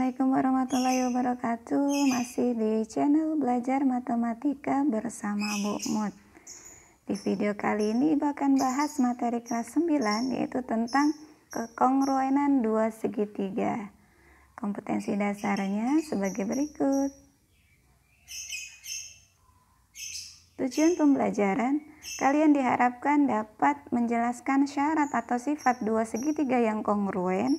Assalamualaikum warahmatullahi wabarakatuh. Masih di channel Belajar Matematika bersama Bu Mut. Di video kali ini akan bahas materi kelas 9, yaitu tentang kekongruenan dua segitiga. Kompetensi dasarnya sebagai berikut. Tujuan pembelajaran, kalian diharapkan dapat menjelaskan syarat atau sifat dua segitiga yang kongruen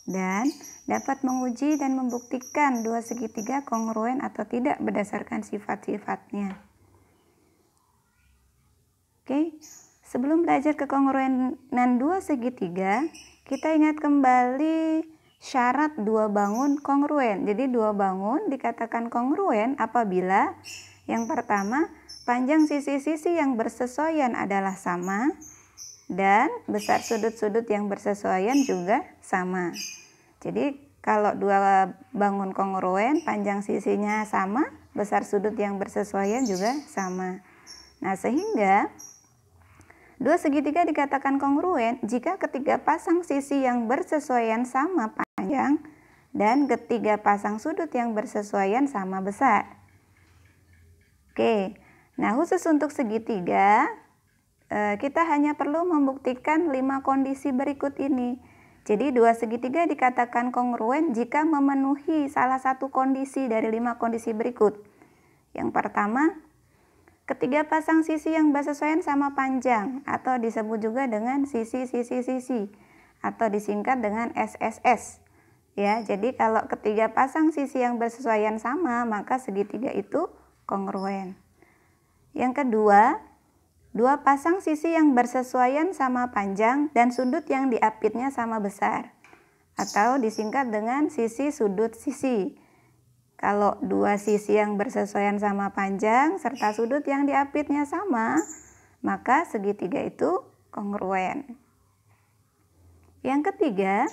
dan dapat menguji dan membuktikan dua segitiga kongruen atau tidak berdasarkan sifat-sifatnya. Oke, sebelum belajar kekongruenan dua segitiga, kita ingat kembali syarat dua bangun kongruen. Jadi dua bangun dikatakan kongruen apabila yang pertama, panjang sisi-sisi yang bersesuaian adalah sama dan besar sudut-sudut yang bersesuaian juga sama. Jadi kalau dua bangun kongruen, panjang sisinya sama, besar sudut yang bersesuaian juga sama. Nah, sehingga dua segitiga dikatakan kongruen jika ketiga pasang sisi yang bersesuaian sama panjang dan ketiga pasang sudut yang bersesuaian sama besar. Oke, nah khusus untuk segitiga, kita hanya perlu membuktikan 5 kondisi berikut ini. Jadi dua segitiga dikatakan kongruen jika memenuhi salah satu kondisi dari 5 kondisi berikut. Yang pertama, ketiga pasang sisi yang bersesuaian sama panjang atau disebut juga dengan sisi-sisi-sisi atau disingkat dengan SSS. Ya, jadi kalau ketiga pasang sisi yang bersesuaian sama, maka segitiga itu kongruen. Yang kedua, dua pasang sisi yang bersesuaian sama panjang dan sudut yang diapitnya sama besar atau disingkat dengan sisi sudut sisi. Kalau dua sisi yang bersesuaian sama panjang serta sudut yang diapitnya sama, maka segitiga itu kongruen. Yang ketiga,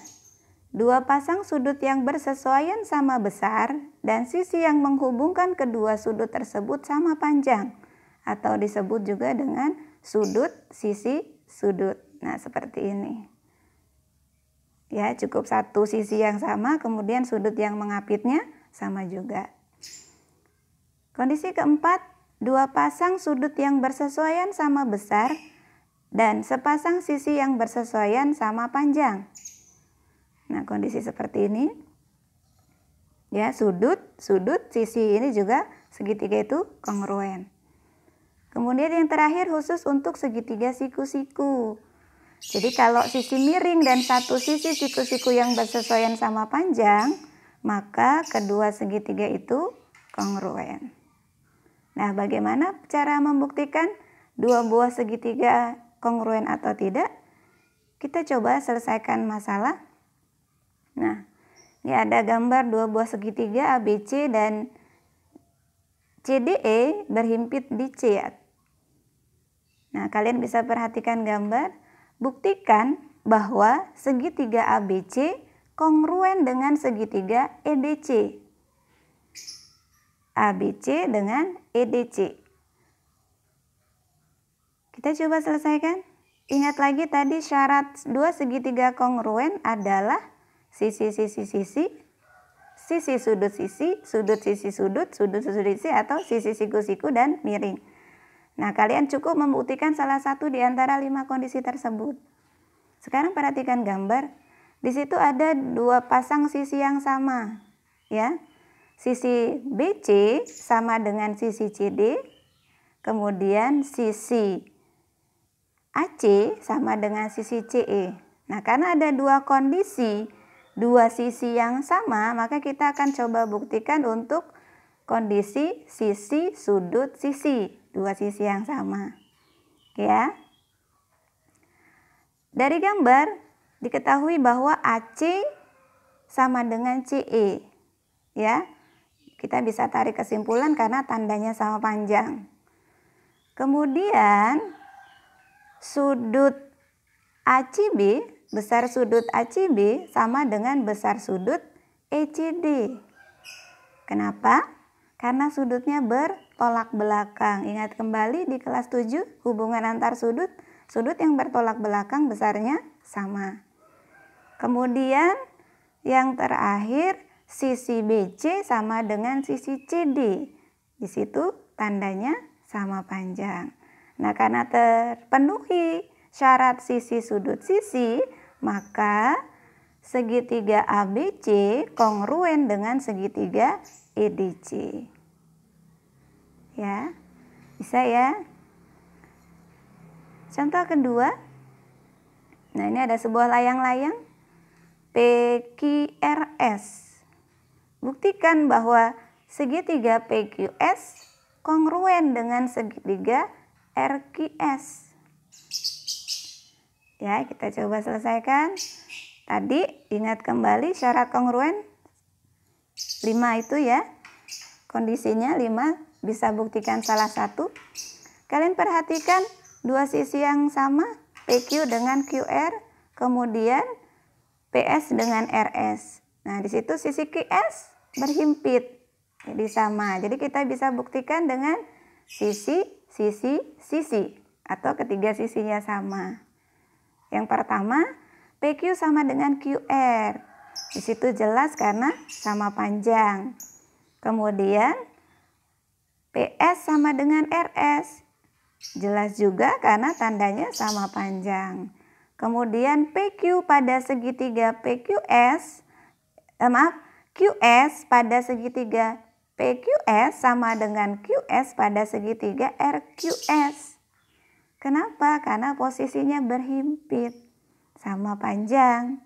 dua pasang sudut yang bersesuaian sama besar dan sisi yang menghubungkan kedua sudut tersebut sama panjang atau disebut juga dengan sudut sisi sudut. Nah, seperti ini. Ya, cukup satu sisi yang sama, kemudian sudut yang mengapitnya sama juga. Kondisi keempat, dua pasang sudut yang bersesuaian sama besar dan sepasang sisi yang bersesuaian sama panjang. Nah, kondisi seperti ini. Ya, sudut, sisi ini juga segitiga itu kongruen. Kemudian yang terakhir khusus untuk segitiga siku-siku. Jadi kalau sisi miring dan satu sisi siku-siku yang bersesuaian sama panjang, maka kedua segitiga itu kongruen. Nah, bagaimana cara membuktikan dua buah segitiga kongruen atau tidak? Kita coba selesaikan masalah. Nah, ini ada gambar dua buah segitiga ABC dan CDE berhimpit di C. Nah, kalian bisa perhatikan gambar, buktikan bahwa segitiga ABC kongruen dengan segitiga EDC. ABC dengan EDC. Kita coba selesaikan. Ingat lagi tadi syarat dua segitiga kongruen adalah sisi-sisi-sisi, sisi sudut sisi, sudut sisi sudut, sudut sisi atau sisi siku-siku dan miring. Nah, kalian cukup membuktikan salah satu di antara 5 kondisi tersebut. Sekarang perhatikan gambar. Di situ ada dua pasang sisi yang sama, ya. Sisi BC sama dengan sisi CD, kemudian sisi AC sama dengan sisi CE. Nah, karena ada dua kondisi, dua sisi yang sama, maka kita akan coba buktikan untuk kondisi sisi sudut sisi. Dua sisi yang sama, ya. Dari gambar diketahui bahwa AC sama dengan CE, ya. Kita bisa tarik kesimpulan karena tandanya sama panjang. Kemudian sudut ACB, besar sudut ACB sama dengan besar sudut ECD. Kenapa? Karena sudutnya bertolak belakang. Ingat kembali di kelas 7, hubungan antar sudut yang bertolak belakang besarnya sama. Kemudian yang terakhir, sisi BC sama dengan sisi CD. Di situ tandanya sama panjang. Nah, karena terpenuhi syarat sisi sudut sisi, maka segitiga ABC kongruen dengan segitiga EDC. Ya, bisa ya. Contoh kedua. Nah, ini ada sebuah layang-layang PQRS. Buktikan bahwa segitiga PQS kongruen dengan segitiga RQS. Ya, kita coba selesaikan. Tadi ingat kembali syarat kongruen 5 itu ya. Kondisinya 5, bisa buktikan salah satu. Kalian perhatikan dua sisi yang sama, PQ dengan QR, kemudian PS dengan RS. Nah, di situ sisi QS berhimpit. Jadi sama. Jadi kita bisa buktikan dengan sisi atau ketiga sisinya sama. Yang pertama, PQ sama dengan QR. Di situ jelas karena sama panjang. Kemudian PS sama dengan RS. Jelas juga karena tandanya sama panjang. Kemudian PQ pada segitiga QS pada segitiga PQS sama dengan QS pada segitiga RQS. Kenapa? Karena posisinya berhimpit, sama panjang.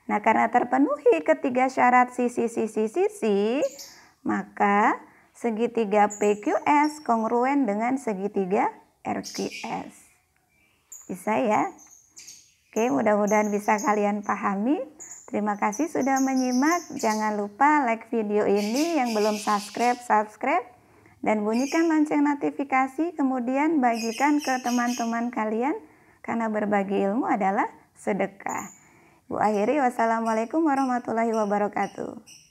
Nah, karena terpenuhi ketiga syarat sisi, maka segitiga PQS kongruen dengan segitiga RQS. Bisa ya? Oke, mudah-mudahan bisa kalian pahami. Terima kasih sudah menyimak. Jangan lupa like video ini, yang belum subscribe, dan bunyikan lonceng notifikasi, kemudian bagikan ke teman-teman kalian, karena berbagi ilmu adalah sedekah. Bu akhiri, wassalamualaikum warahmatullahi wabarakatuh.